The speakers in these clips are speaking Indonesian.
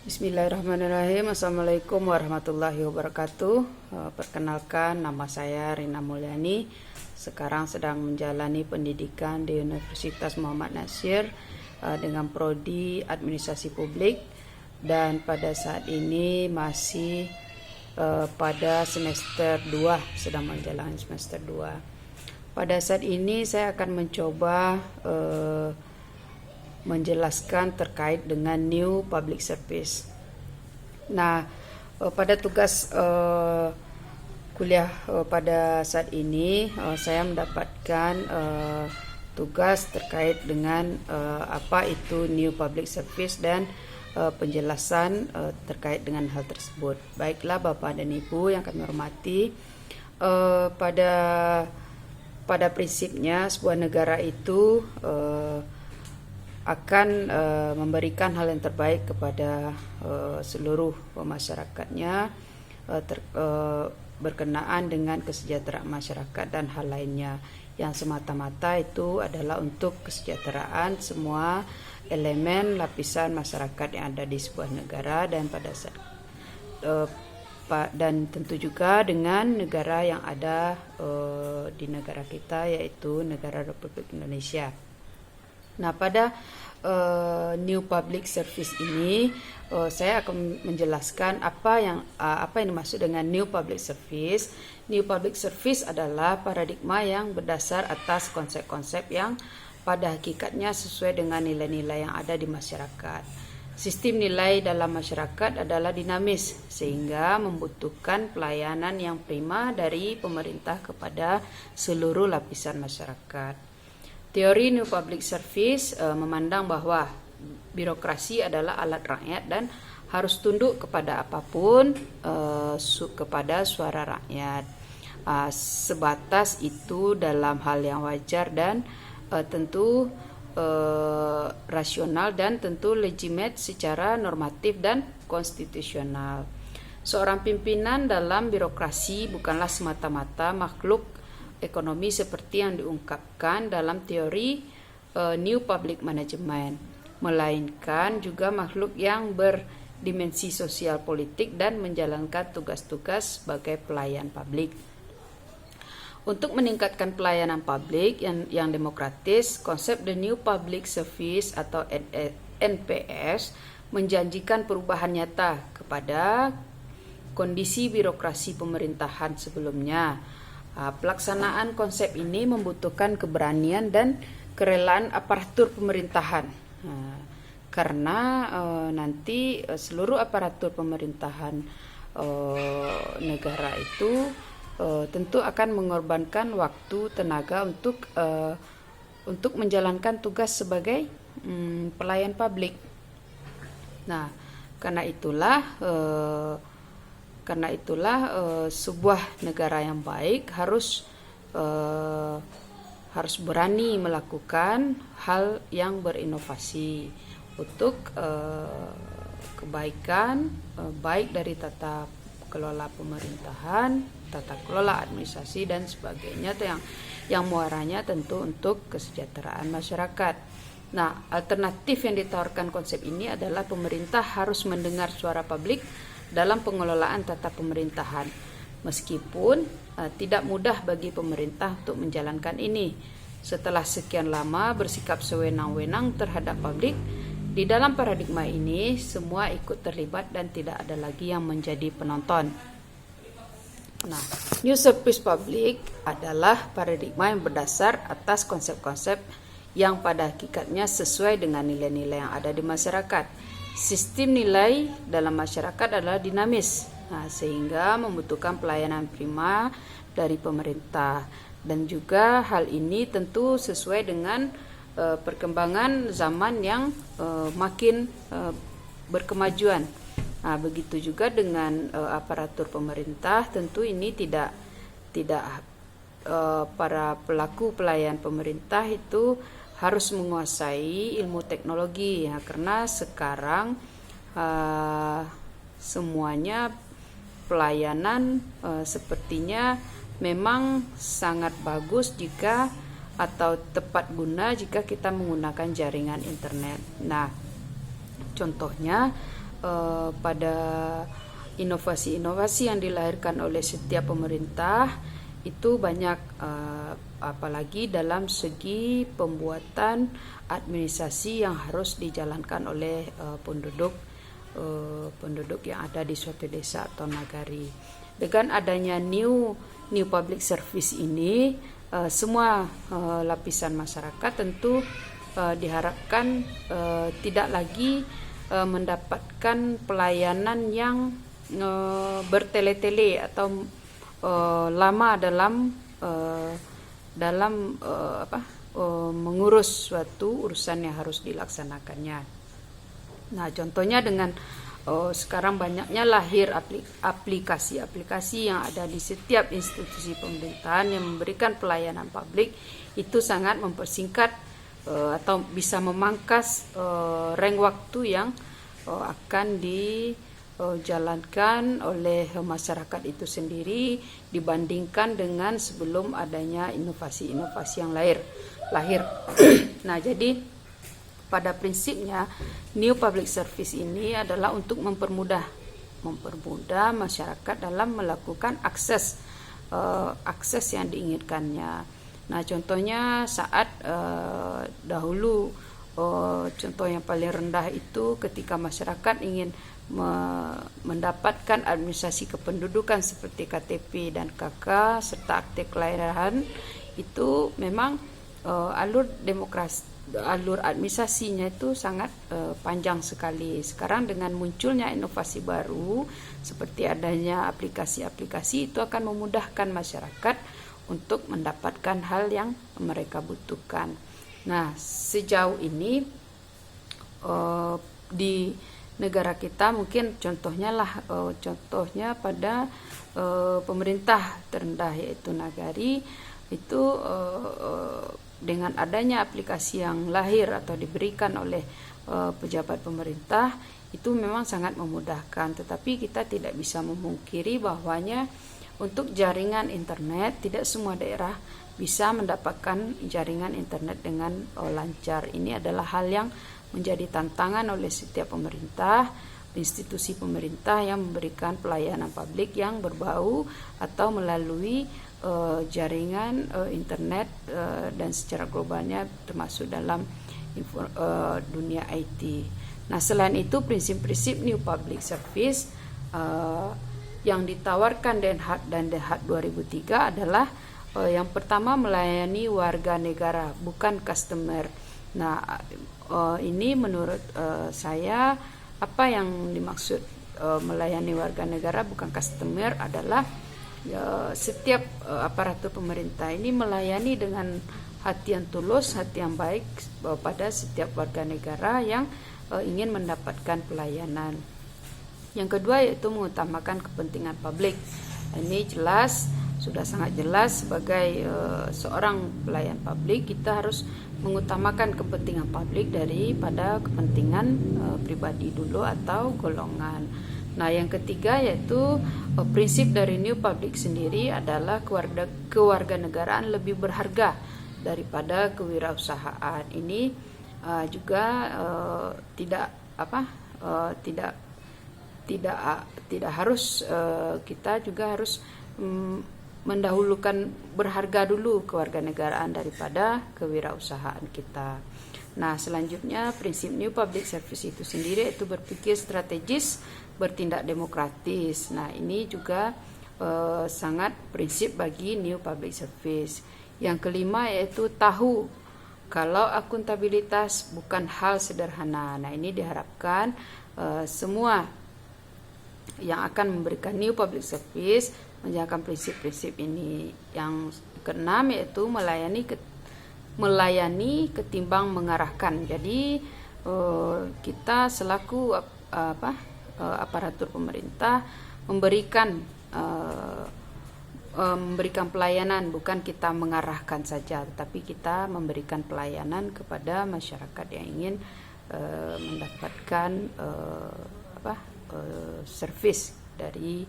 Bismillahirrahmanirrahim. Assalamualaikum warahmatullahi wabarakatuh. Perkenalkan, nama saya Rina Mulyani. Sekarang sedang menjalani pendidikan di Universitas Muhammad Nasir dengan prodi Administrasi Publik, dan pada saat ini masih pada semester 2, sedang menjalani semester 2. Pada saat ini saya akan mencoba menjelaskan terkait dengan new public service. Nah, pada tugas kuliah pada saat ini saya mendapatkan tugas terkait dengan apa itu new public service dan penjelasan terkait dengan hal tersebut. Baiklah Bapak dan Ibu yang kami hormati, pada prinsipnya sebuah negara itu akan memberikan hal yang terbaik kepada seluruh masyarakatnya berkenaan dengan kesejahteraan masyarakat dan hal lainnya yang semata-mata itu adalah untuk kesejahteraan semua elemen lapisan masyarakat yang ada di sebuah negara, dan pada saat dan tentu juga dengan negara yang ada di negara kita, yaitu negara Republik Indonesia. Nah, pada new public service ini saya akan menjelaskan apa yang dimaksud dengan new public service. New public service adalah paradigma yang berdasar atas konsep-konsep yang pada hakikatnya sesuai dengan nilai-nilai yang ada di masyarakat. Sistem nilai dalam masyarakat adalah dinamis sehingga membutuhkan pelayanan yang prima dari pemerintah kepada seluruh lapisan masyarakat. Teori New Public Service memandang bahwa birokrasi adalah alat rakyat dan harus tunduk kepada apapun kepada suara rakyat. Sebatas itu dalam hal yang wajar dan tentu rasional dan tentu legitimate secara normatif dan konstitusional. Seorang pimpinan dalam birokrasi bukanlah semata-mata makhluk ekonomi seperti yang diungkapkan dalam teori New Public Management, melainkan juga makhluk yang berdimensi sosial politik dan menjalankan tugas-tugas sebagai pelayan publik. Untuk meningkatkan pelayanan publik yang demokratis, konsep The New Public Service atau NPS menjanjikan perubahan nyata kepada kondisi birokrasi pemerintahan sebelumnya. Pelaksanaan konsep ini membutuhkan keberanian dan kerelaan aparatur pemerintahan, karena nanti seluruh aparatur pemerintahan negara itu tentu akan mengorbankan waktu tenaga untuk menjalankan tugas sebagai pelayan publik. Nah, karena itulah sebuah negara yang baik harus berani melakukan hal yang berinovasi untuk kebaikan baik dari tata kelola pemerintahan, tata kelola administrasi dan sebagainya, yang muaranya tentu untuk kesejahteraan masyarakat. Nah, alternatif yang ditawarkan konsep ini adalah pemerintah harus mendengar suara publik dalam pengelolaan tata pemerintahan, meskipun tidak mudah bagi pemerintah untuk menjalankan ini. Setelah sekian lama bersikap sewenang-wenang terhadap publik, di dalam paradigma ini semua ikut terlibat dan tidak ada lagi yang menjadi penonton. Nah, New Service Public adalah paradigma yang berdasar atas konsep-konsep yang pada hakikatnya sesuai dengan nilai-nilai yang ada di masyarakat. Sistem nilai dalam masyarakat adalah dinamis, sehingga membutuhkan pelayanan prima dari pemerintah, dan juga hal ini tentu sesuai dengan perkembangan zaman yang makin berkemajuan. Begitu juga dengan aparatur pemerintah, tentu ini tidak para pelaku pelayan pemerintah itu harus menguasai ilmu teknologi, karena sekarang semuanya pelayanan sepertinya memang sangat bagus atau tepat guna jika kita menggunakan jaringan internet. Nah, contohnya pada inovasi-inovasi yang dilahirkan oleh setiap pemerintah itu banyak, apalagi dalam segi pembuatan administrasi yang harus dijalankan oleh penduduk yang ada di suatu desa atau nagari. Dengan adanya new public service ini, semua lapisan masyarakat tentu diharapkan tidak lagi mendapatkan pelayanan yang bertele-tele atau lama dalam mengurus suatu urusan yang harus dilaksanakannya. Nah, contohnya dengan sekarang banyaknya lahir aplikasi-aplikasi yang ada di setiap institusi pemerintahan yang memberikan pelayanan publik, itu sangat mempersingkat atau bisa memangkas rentang waktu yang akan dijalankan oleh masyarakat itu sendiri dibandingkan dengan sebelum adanya inovasi-inovasi yang lahir. Nah, jadi pada prinsipnya new public service ini adalah untuk mempermudah masyarakat dalam melakukan akses yang diinginkannya. Nah, contohnya saat dahulu, contoh yang paling rendah itu ketika masyarakat ingin mendapatkan administrasi kependudukan seperti KTP dan KK serta akte kelahiran, itu memang alur administrasinya itu sangat panjang sekali. Sekarang dengan munculnya inovasi baru seperti adanya aplikasi-aplikasi, itu akan memudahkan masyarakat untuk mendapatkan hal yang mereka butuhkan. Nah, sejauh ini di negara kita mungkin contohnya pada pemerintah terendah yaitu Nagari, itu dengan adanya aplikasi yang lahir atau diberikan oleh pejabat pemerintah, itu memang sangat memudahkan. Tetapi kita tidak bisa memungkiri bahwanya untuk jaringan internet tidak semua daerah bisa mendapatkan jaringan internet dengan lancar. Ini adalah hal yang menjadi tantangan oleh setiap pemerintah, institusi pemerintah yang memberikan pelayanan publik yang berbau atau melalui jaringan internet dan secara globalnya termasuk dalam dunia IT. Nah, selain itu prinsip-prinsip new public service yang ditawarkan DenHAT dan DenHAT 2003 adalah yang pertama melayani warga negara, bukan customer. Nah, ini menurut saya, apa yang dimaksud melayani warga negara bukan customer adalah setiap aparatur pemerintah ini melayani dengan hati yang tulus, hati yang baik pada setiap warga negara yang ingin mendapatkan pelayanan. Yang kedua yaitu mengutamakan kepentingan publik. Ini sudah sangat jelas sebagai seorang pelayan publik, kita harus mengutamakan kepentingan publik daripada kepentingan pribadi dulu atau golongan. Nah, yang ketiga yaitu prinsip dari new public sendiri adalah kewarganegaraan lebih berharga daripada kewirausahaan. Ini juga tidak harus, kita juga harus mendahulukan berharga dulu kewarganegaraan daripada kewirausahaan kita. Nah, selanjutnya prinsip new public service itu sendiri itu berpikir strategis, bertindak demokratis. Nah, ini juga sangat prinsip bagi new public service. Yang kelima yaitu tahu kalau akuntabilitas bukan hal sederhana. Nah, ini diharapkan semua yang akan memberikan new public service menjalankan prinsip-prinsip ini. Yang keenam yaitu melayani ketimbang mengarahkan. Jadi kita selaku aparatur pemerintah memberikan pelayanan, bukan kita mengarahkan saja, tetapi kita memberikan pelayanan kepada masyarakat yang ingin mendapatkan servis dari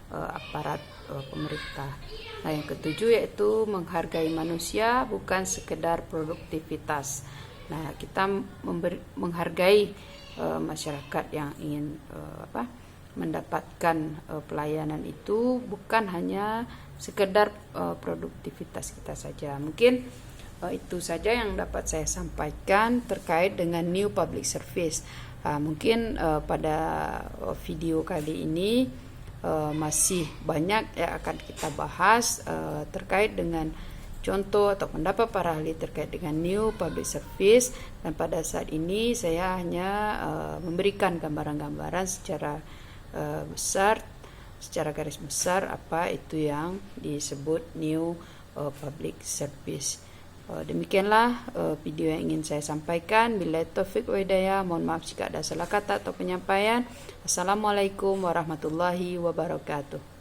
aparat pemerintah. Nah, yang ketujuh yaitu menghargai manusia, bukan sekedar produktivitas. Nah, kita menghargai masyarakat yang ingin mendapatkan pelayanan itu bukan hanya sekedar produktivitas kita saja. Mungkin itu saja yang dapat saya sampaikan terkait dengan new public service. Mungkin pada video kali ini masih banyak yang akan kita bahas terkait dengan contoh atau pendapat para ahli terkait dengan new public service, dan pada saat ini saya hanya memberikan gambaran-gambaran secara secara garis besar apa itu yang disebut new public service. Demikianlah video yang ingin saya sampaikan. Billahi taufiq wa hidayah. Mohon maaf jika ada salah kata atau penyampaian. Assalamualaikum warahmatullahi wabarakatuh.